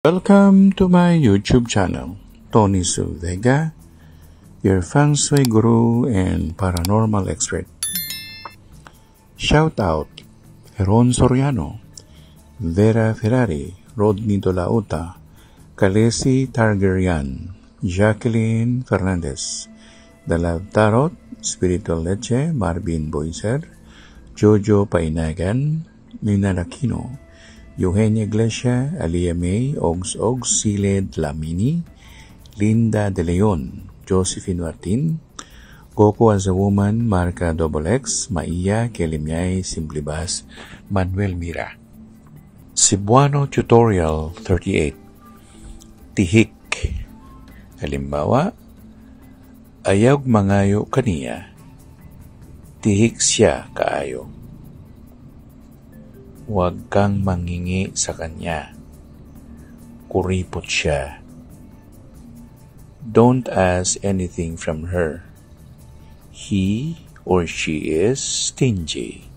Welcome to my YouTube channel, Tony Su Vega, your feng shui guru and paranormal expert. Shout out Heron Soriano, Vera Ferrari, Rodney Dolauta, Kalesi Targaryen, Jacqueline Fernandez, The Love Tarot, Spiritual Leche, Marvin Boiser, Jojo Painagan, Nina Aquino, Eugenia Iglesia, Alia May, Ogs, Sile Dlamini, Linda De Leon, Josephine Martin, Coco as a Woman, Marca XX, Maia, Kelimyay, Simplibas, Manuel Mira. Cebuano Tutorial 38. Tihik. Halimbawa, ayaw mangayo kaniya, tihik siya kaayo. Huwag kang mangingi sa kanya. Kuripot siya. Don't ask anything from her. He or she is stingy.